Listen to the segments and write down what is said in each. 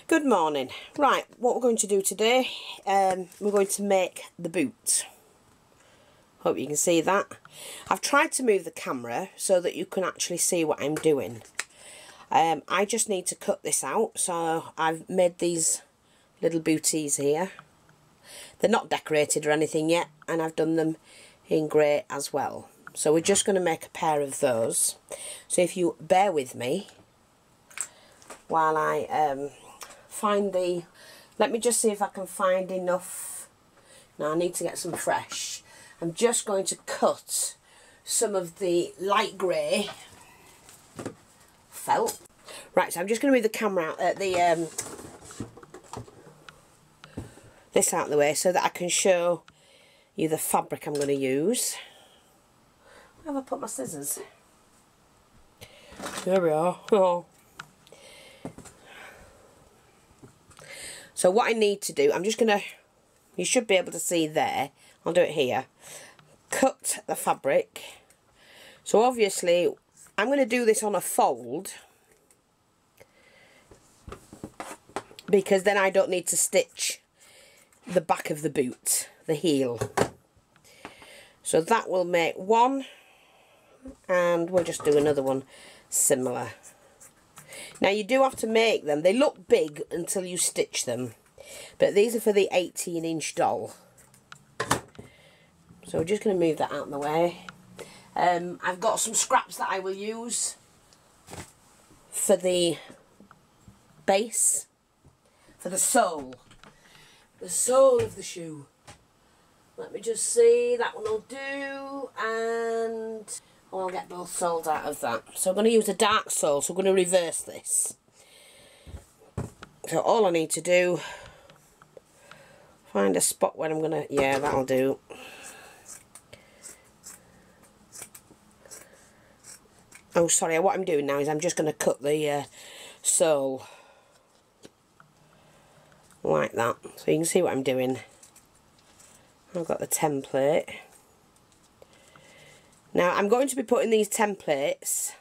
Good morning. Right, what we're going to do today, we're going to make the boot. Hope you can see that. I've tried to move the camera so that you can actually see what I'm doing. I just need to cut this out, so I've made these little booties here. They're not decorated or anything yet, and I've done them in grey as well. So we're just going to make a pair of those. So if you bear with me while I find the... Let me just see if I can find enough. Now I need to get some fresh. I'm just going to cut some of the light grey felt. Right, so I'm just going to move the camera out, this out of the way so that I can show you the fabric I'm going to use. Where have I put my scissors? There we are. Oh. So what I need to do, I'm just going to, you should be able to see there, I'll do it here, cut the fabric. So obviously I'm going to do this on a fold because then I don't need to stitch the back of the boot, the heel. So that will make one, and we'll just do another one similar. Now you do have to make them, they look big until you stitch them, but these are for the 18-inch doll. So we're just going to move that out of the way. I've got some scraps that I will use for the base, for the sole of the shoe. Let me just see, that one will do, and I'll get both soles out of that. So I'm going to use a dark sole, so we're going to reverse this. So all I need to do, find a spot where I'm going to, yeah, that'll do. Oh, sorry, what I'm doing now is I'm just going to cut the sole like that, so you can see what I'm doing. I've got the template. Now I'm going to be putting these templates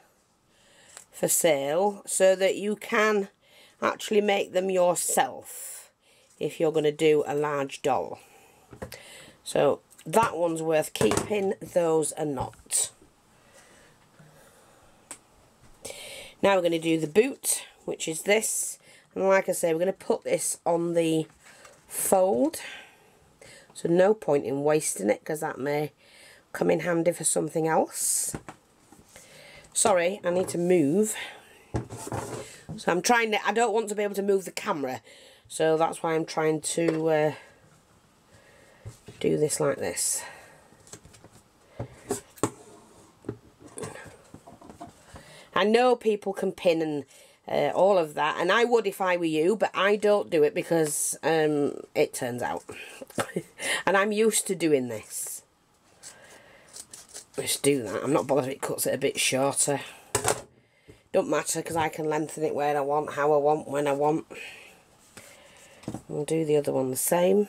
for sale so that you can actually make them yourself if you're going to do a large doll. So that one's worth keeping, those are not. Now we're going to do the boot, which is this, and like I say, we're going to put this on the fold, so no point in wasting it because that may come in handy for something else. Sorry, I need to move. So I'm trying to, I don't want to be able to move the camera, so that's why I'm trying to do this like this. I know people can pin and all of that, and I would if I were you, but I don't do it because it turns out. And I'm used to doing this. Let's do that. I'm not bothered if it cuts it a bit shorter. Don't matter because I can lengthen it where I want, how I want, when I want. We'll do the other one the same.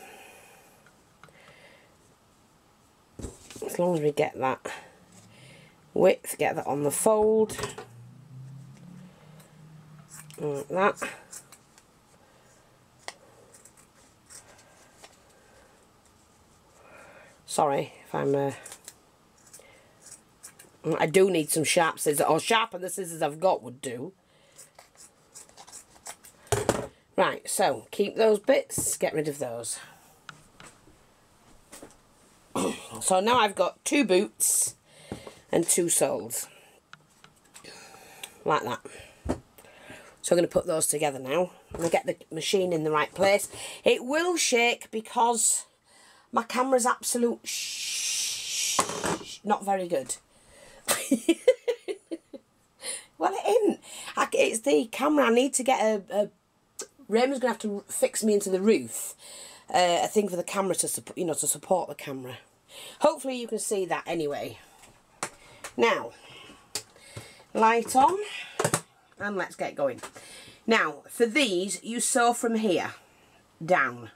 As long as we get that width, get that on the fold. Like that. Sorry if I'm I do need some sharp scissors, or sharper the scissors I've got would do. Right, so keep those bits, get rid of those. So now I've got two boots and two soles. Like that. So I'm going to put those together now. I'm going to get the machine in the right place. It will shake because my camera's absolute not very good. Well, it isn't. It's the camera. I need to get a Raymond's going to have to fix me into the roof. A thing for the camera to support, you know, to support the camera. Hopefully you can see that anyway. Now, light on. And let's get going. Now, for these, you sew from here down.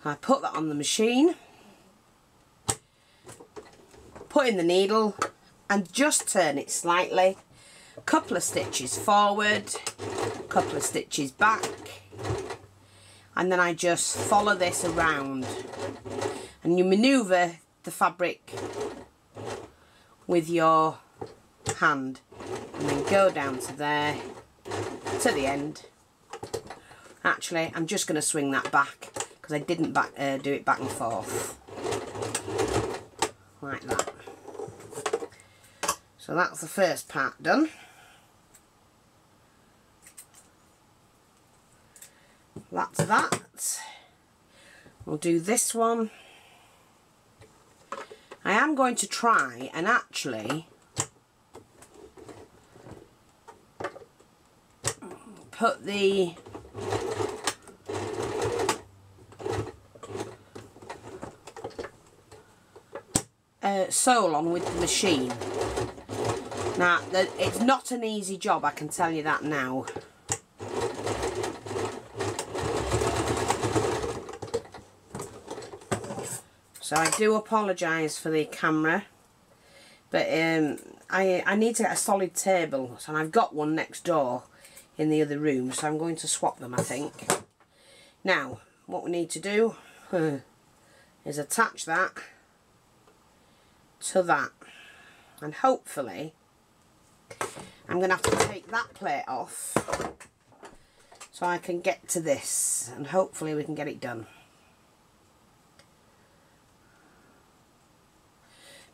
I put that on the machine, put in the needle, and just turn it slightly. A couple of stitches forward, couple of stitches back, and then I just follow this around, and you manoeuvre the fabric with your hand and then go down to there to the end. Actually, I'm just going to swing that back because I didn't do it back and forth like that. So that's the first part done. That's that. We'll do this one. I am going to try and actually put the sole on with the machine. Now, it's not an easy job, I can tell you that now. So I do apologise for the camera, but I need to get a solid table, and I've got one next door in the other room, so I'm going to swap them, I think. Now, what we need to do is attach that to that, and hopefully I'm going to have to take that plate off so I can get to this, and hopefully we can get it done.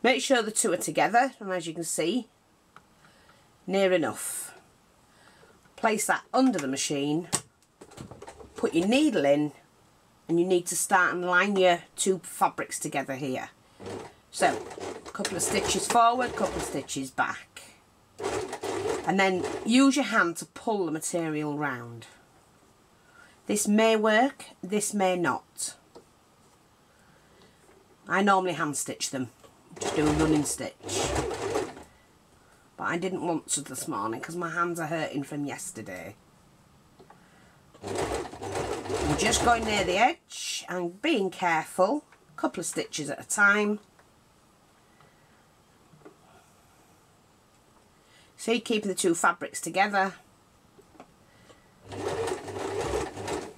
Make sure the two are together, and as you can see, near enough. Place that under the machine, put your needle in, and you need to start and line your two fabrics together here. So, a couple of stitches forward, a couple of stitches back. And then use your hand to pull the material round. This may work, this may not. I normally hand stitch them. Just do a running stitch, but I didn't want to this morning because my hands are hurting from yesterday. I'm just going near the edge and being careful, a couple of stitches at a time. So you're keeping the two fabrics together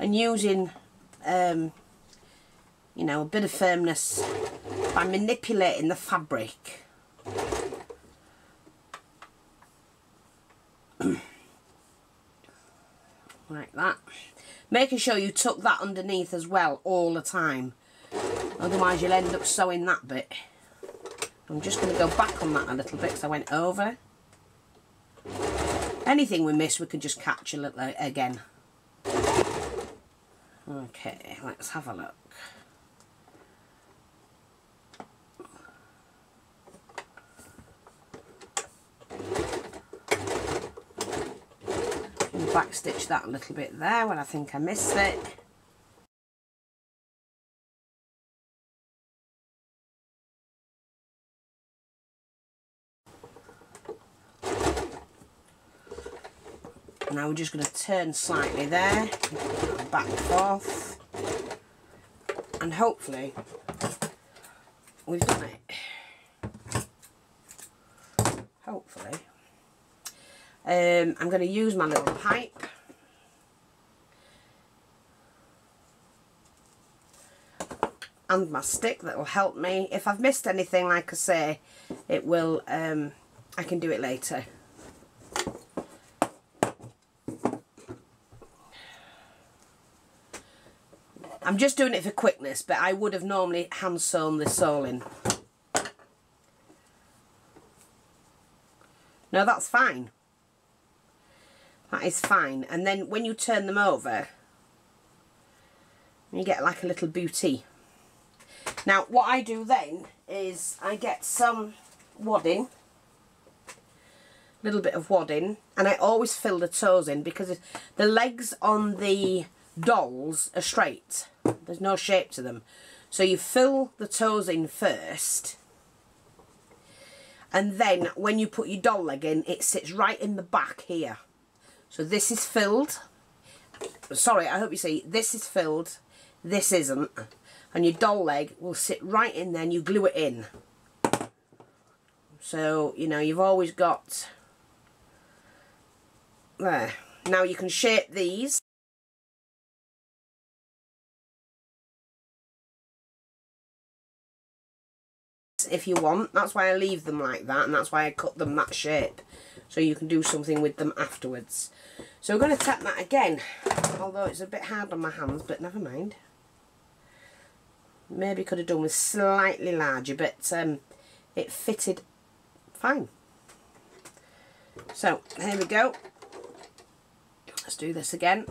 and using you know, a bit of firmness by manipulating the fabric. Like that. Making sure you tuck that underneath as well all the time, otherwise you'll end up sewing that bit. I'm just going to go back on that a little bit because I went over. Anything we miss we can just catch a little again. Okay, let's have a look. Back stitch that a little bit there when I think I missed it. Now we're just going to turn slightly there, back and forth, and hopefully we've done it. Hopefully. I'm going to use my little pipe and my stick that will help me. If I've missed anything, like I say, it will, I can do it later. I'm just doing it for quickness, but I would have normally hand sewn this sole in. No, that's fine. That is fine. And then when you turn them over, you get like a little booty. Now what I do then is I get some wadding, a little bit of wadding, and I always fill the toes in because the legs on the dolls are straight. There's no shape to them. So you fill the toes in first, and then when you put your doll leg in, it sits right in the back here. So this is filled. Sorry, I hope you see, this is filled, this isn't. And your doll leg will sit right in there and you glue it in. So, you know, you've always got, there, Now you can shape these. If you want, that's why I leave them like that, and that's why I cut them that shape, so you can do something with them afterwards. So we're going to tap that again, although it's a bit hard on my hands, but never mind. Maybe could have done with slightly larger, but it fitted fine. So here we go. Let's do this again.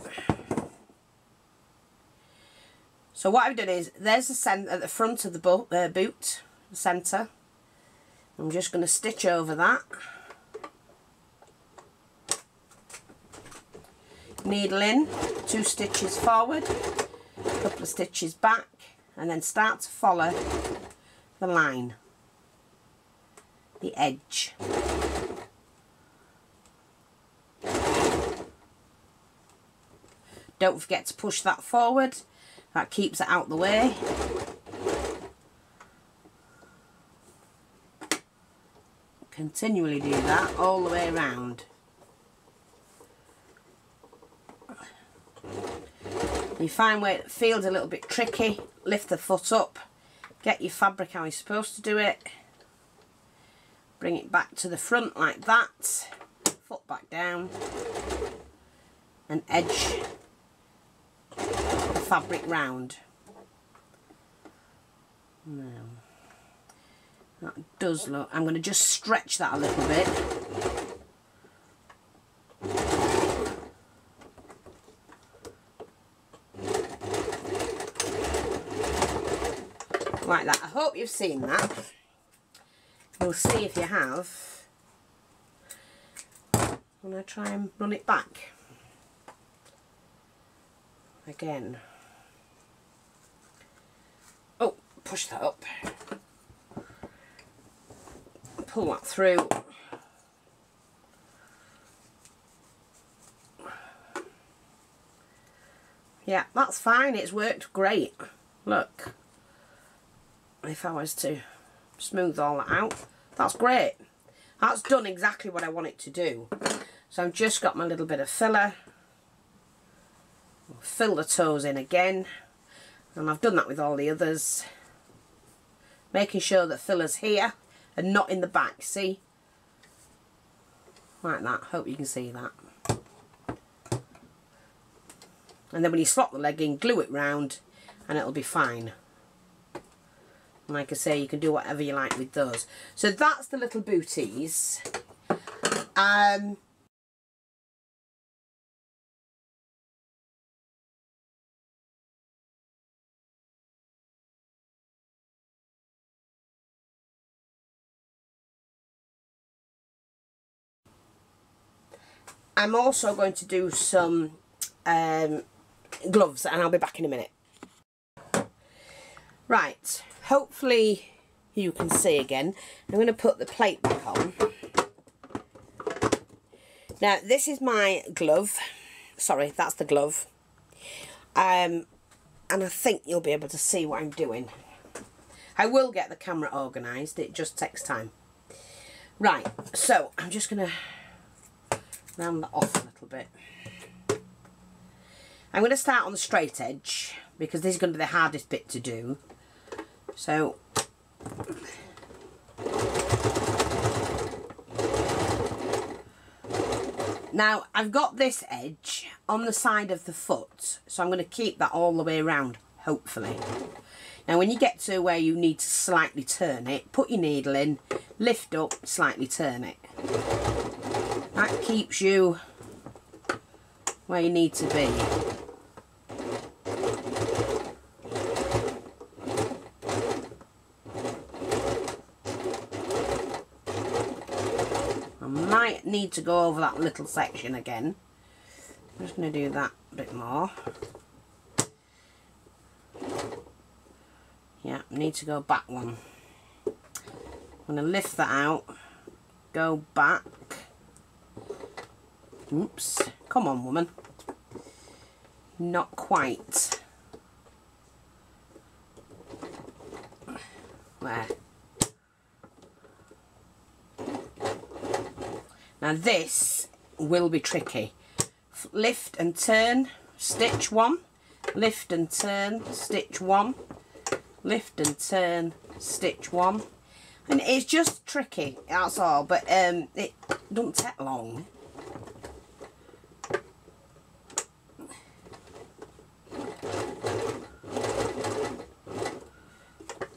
So what I've done is, there's the centre at the front of the boot, the centre. I'm just going to stitch over that. Needle in, 2 stitches forward, a couple of stitches back, and then start to follow the line, the edge. Don't forget to push that forward, that keeps it out the way. Continually do that all the way around. You find where it feels a little bit tricky, lift the foot up, get your fabric how you're supposed to do it, bring it back to the front like that, foot back down, and edge the fabric round. Now, that does look, I'm going to just stretch that a little bit. Like that. I hope you've seen that. We'll see if you have. When I try and run it back again. Oh, push that up. Pull that through. Yeah, that's fine. It's worked great. Look. If I was to smooth all that out, that's great. That's done exactly what I want it to do. So I've just got my little bit of filler. I'll fill the toes in again, and I've done that with all the others, making sure that filler's here and not in the back. See, like that. Hope you can see that. And then when you slot the leg in, glue it round and it'll be fine. Like I say, you can do whatever you like with those. So that's the little booties. I'm also going to do some gloves, and I'll be back in a minute. Right, hopefully you can see again. I'm going to put the plate back on. Now this is my glove. Sorry, that's the glove. And I think you'll be able to see what I'm doing. I will get the camera organised, it just takes time. Right, so I'm just going to round that off a little bit. I'm going to start on the straight edge because this is going to be the hardest bit to do. So now I've got this edge on the side of the foot, so I'm going to keep that all the way around, hopefully. Now when you get to where you need to slightly turn it, put your needle in, lift up, slightly turn it. That keeps you where you need to be. I might need to go over that little section again. I'm just going to do that a bit more. Yeah, need to go back one. I'm going to lift that out, go back. Oops, come on woman. Not quite. There. Now this will be tricky. lift and turn, stitch 1, lift and turn, stitch 1, lift and turn, stitch 1. And it's just tricky, that's all, but it doesn't take long.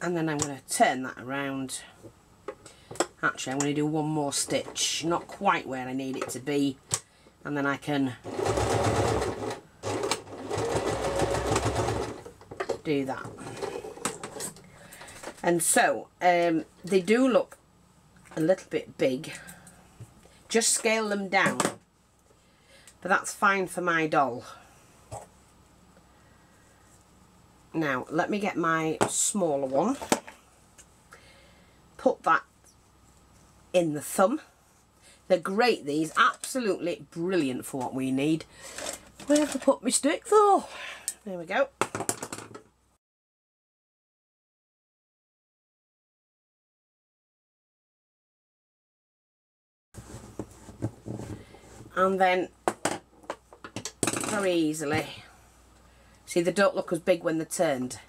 And then I'm going to turn that around. Actually, I'm going to do one more stitch, not quite where I need it to be, and then I can do that. And so they do look a little bit big. Just scale them down, but that's fine for my doll. Now let me get my smaller one, put that in the thumb. They're great, these, absolutely brilliant for what we need. Where have I put my stick though? There we go. And then very easily, see, they don't look as big when they're turned.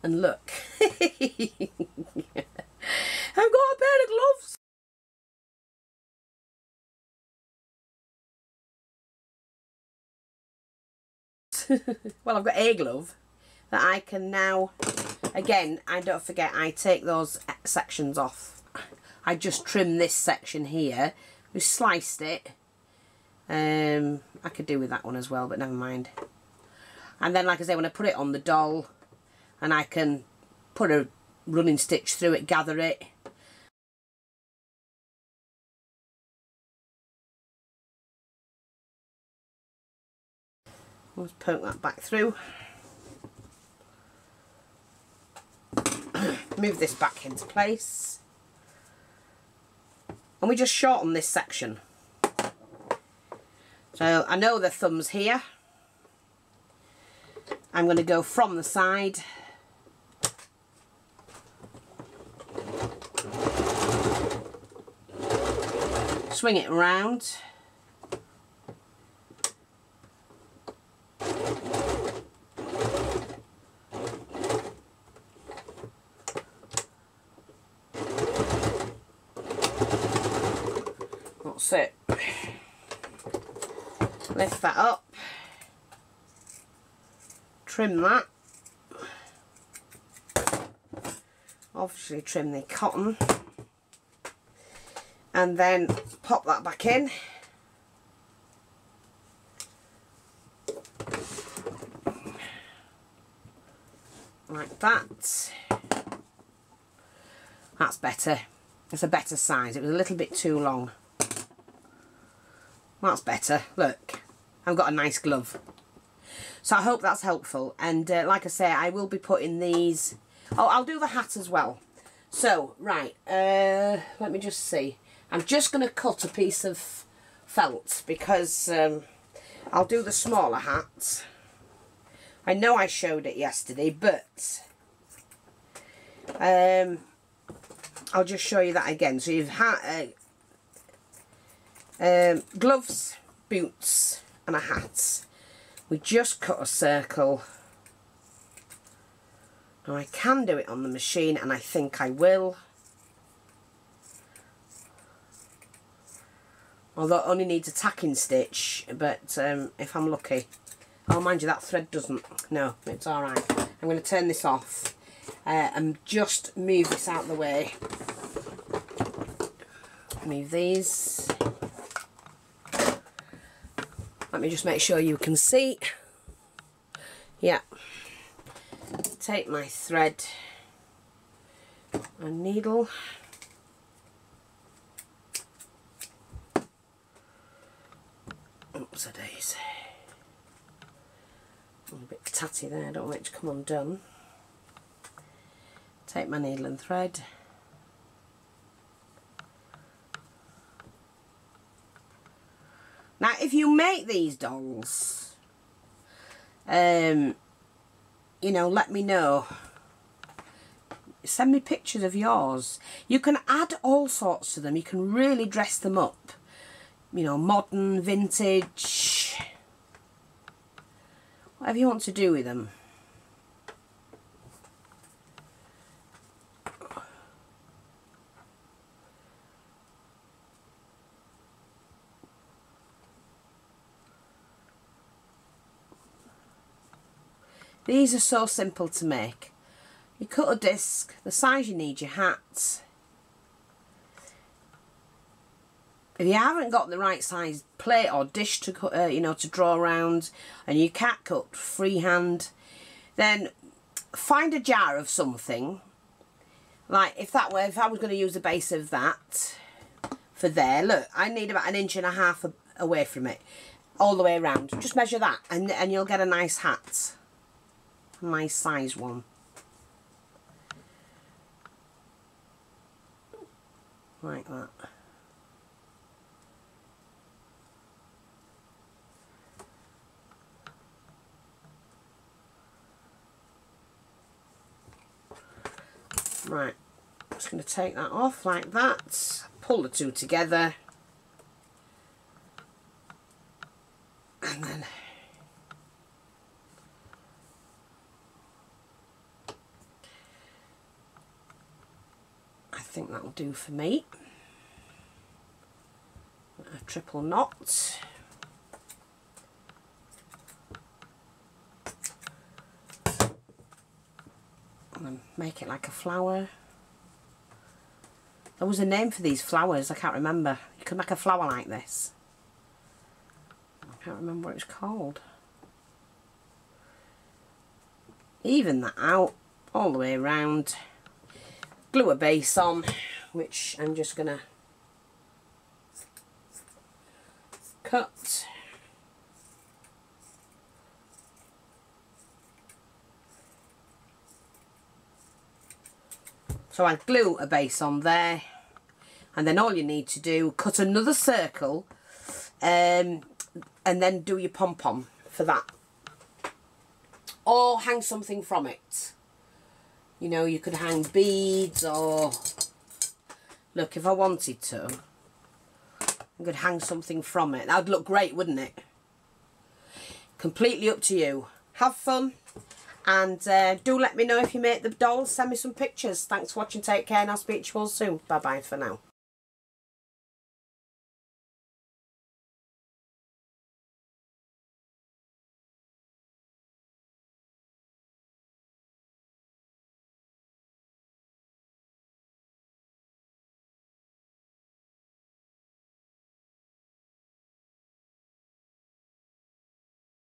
And look, I've got a pair of gloves. Well, I've got a glove that I can now, again, I don't forget, I take those sections off. I just trim this section here. We sliced it. I could do with that one as well, but never mind. And then, like I say, when I put it on the doll, and I can put a running stitch through it, gather it. Let's poke that back through. Move this back into place. And we just shorten this section. So I know the thumb's here. I'm going to go from the side. Swing it around. That's it. Lift that up. Trim that. Obviously trim the cotton. And then pop that back in. Like that. That's better. It's a better size. It was a little bit too long. That's better. Look, I've got a nice glove. So I hope that's helpful. And like I say, I will be putting these... Oh, I'll do the hat as well. So, right, let me just see. I'm just going to cut a piece of felt because I'll do the smaller hat. I know I showed it yesterday, but I'll just show you that again. So you've had gloves, boots and a hat. We just cut a circle. Now I can do it on the machine, and I think I will. Although it only needs a tacking stitch, but if I'm lucky. Oh, mind you, that thread doesn't. No, it's alright. I'm going to turn this off and just move this out of the way. Move these. Let me just make sure you can see. Yeah. Take my thread and needle. Oops, a daisy. A bit tatty there, I don't want it to come undone. Take my needle and thread. Now, if you make these dolls, you know, let me know. Send me pictures of yours. You can add all sorts to them. You can really dress them up. You know, modern, vintage, whatever you want to do with them. These are so simple to make. You cut a disc, the size you need your hat. If you haven't got the right size plate or dish to cut, you know, to draw around, and you can't cut freehand, then find a jar of something. Like if I was going to use the base of that for there, look, I need about 1.5 inches away from it, all the way around. Just measure that, and you'll get a nice hat, a nice size one. Like that. Right, I'm just going to take that off like that, pull the two together, and then I think that'll do for me. A triple knot. And then make it like a flower. There was a name for these flowers, I can't remember. You could make a flower like this. I can't remember what it's called. Even that out, all the way around. Glue a base on, which I'm just going to cut. So I glue a base on there, and then all you need to do, cut another circle, and then do your pom-pom for that. Or hang something from it. You know, you could hang beads, or look, if I wanted to, I could hang something from it. That would look great, wouldn't it? Completely up to you. Have fun, and do let me know if you make the dolls. Send me some pictures. Thanks for watching, take care, and I'll speak to you all soon. Bye bye for now.